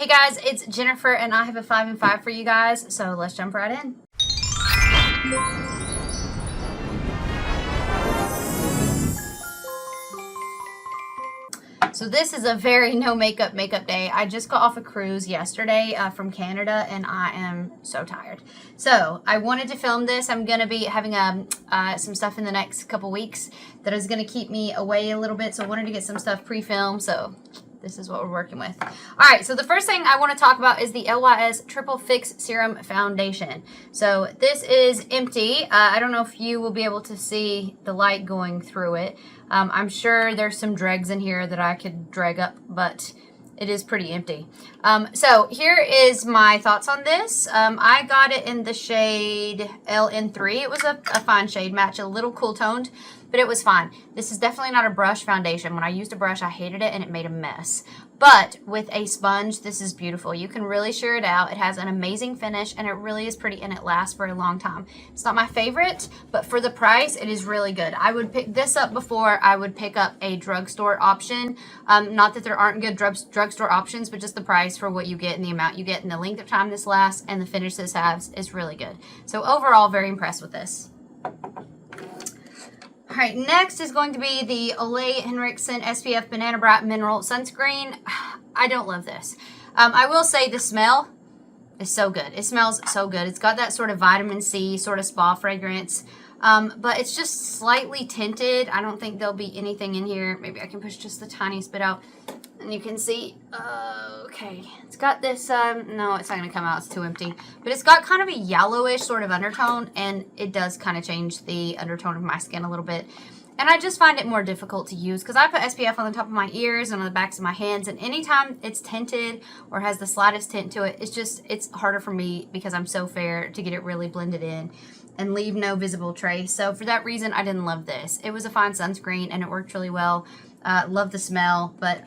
Hey guys, it's Jennifer and I have a 5 and 5 for you guys, so let's jump right in. So this is a very no makeup day. I just got off a cruise yesterday from Canada and I am so tired. So I wanted to film this. I'm going to be having some stuff in the next couple weeks that is going to keep me away a little bit. So I wanted to get some stuff pre-filmed. So this is what we're working with. All right, so the first thing I want to talk about is the LYS Triple Fix Serum Foundation. So this is empty. I don't know if you will be able to see the light going through it. I'm sure there's some dregs in here that I could drag up, but it is pretty empty. So here is my thoughts on this. I got it in the shade LN3. It was a fine shade match, a little cool toned, but it was fine. This is definitely not a brush foundation. When I used a brush, I hated it and it made a mess. But with a sponge, this is beautiful. You can really sheer it out. It has an amazing finish and it really is pretty and it lasts for a long time. It's not my favorite, but for the price, it is really good. I would pick this up before I would pick up a drugstore option. Not that there aren't good drugstore options, but just the price for what you get and the amount you get and the length of time this lasts and the finish this has is really good. So overall, very impressed with this. All right, next is going to be the OLEHENRIKSEN SPF Banana Bright Mineral Sunscreen. I don't love this. I will say the smell is so good. It smells so good. It's got that sort of vitamin C sort of spa fragrance, but it's just slightly tinted. I don't think there'll be anything in here. Maybe I can push just the tiniest bit out and you can see. Okay, it's got this, no, it's not going to come out. It's too empty. But it's got kind of a yellowish sort of undertone, and it does kind of change the undertone of my skin a little bit. And I just find it more difficult to use because I put SPF on the top of my ears and on the backs of my hands, and anytime it's tinted or has the slightest tint to it, it's harder for me because I'm so fair to get it really blended in and leave no visible trace. So for that reason, I didn't love this. It was a fine sunscreen and it worked really well. Love the smell, but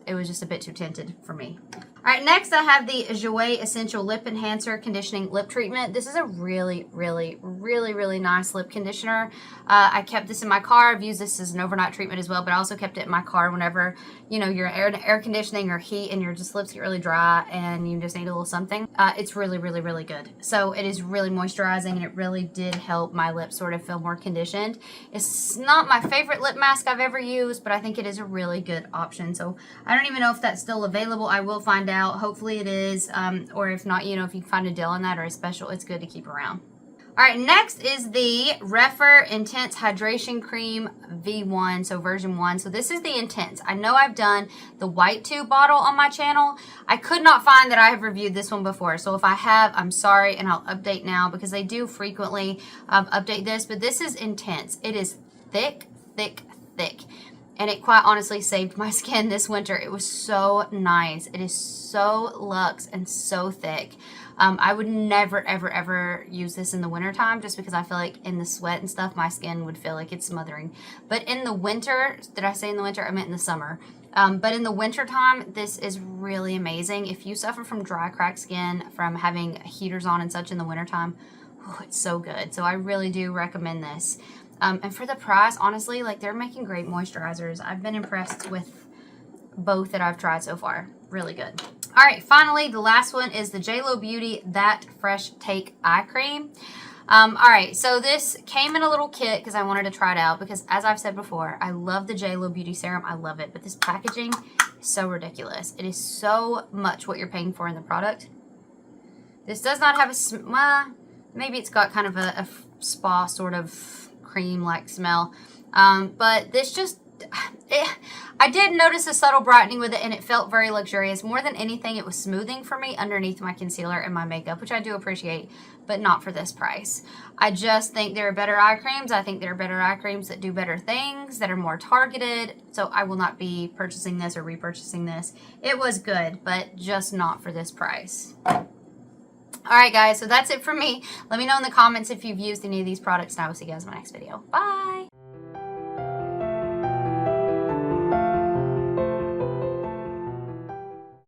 it was just a bit too tinted for me. All right, next I have the Jouer Essential Lip Enhancer Conditioning Lip Treatment. This is a really nice lip conditioner. I kept this in my car. I've used this as an overnight treatment as well, but I also kept it in my car whenever, you know, you're air conditioning or heat and your lips get really dry and you just need a little something. It's really good. So it is really moisturizing and it really did help my lips sort of feel more conditioned. It's not my favorite lip mask I've ever used, but I think it is a really good option. So I don't even know if that's still available. I will find out. Hopefully it is, or if not, you know, if you can find a deal on that or a special, it's good to keep around. All right, next is the Rephr Intense Hydration Cream V1, so version 1. So this is the Intense. I know I've done the white tube bottle on my channel. I could not find that I have reviewed this one before. So if I have, I'm sorry, and I'll update now because they do frequently update this. But this is Intense. It is thick. And it quite honestly saved my skin this winter. It was so nice. It is so luxe and so thick. I would never, ever use this in the wintertime just because I feel like in the sweat and stuff, my skin would feel like it's smothering. But in the winter, did I say in the winter? I meant in the summer. But in the wintertime, this is really amazing. If you suffer from dry, cracked skin from having heaters on and such in the wintertime, oh, it's so good. So I really do recommend this. And for the price, honestly, like they're making great moisturizers. I've been impressed with both that I've tried so far. Really good. All right, finally, the last one is the JLo Beauty That Fresh Take Eye Cream. All right, so this came in a little kit because I wanted to try it out because as I've said before, I love the JLo Beauty Serum. I love it, but this packaging is so ridiculous. It is so much what you're paying for in the product. This does not have a, maybe it's got kind of a spa sort of cream-like smell, but this just, I did notice a subtle brightening with it and it felt very luxurious. More than anything, it was smoothing for me underneath my concealer and my makeup, which I do appreciate, but not for this price. I just think there are better eye creams. I think there are better eye creams that do better things, that are more targeted, so I will not be purchasing this or repurchasing this. It was good, but just not for this price. All right, guys, so that's it for me. Let me know in the comments if you've used any of these products, and I will see you guys in my next video. Bye!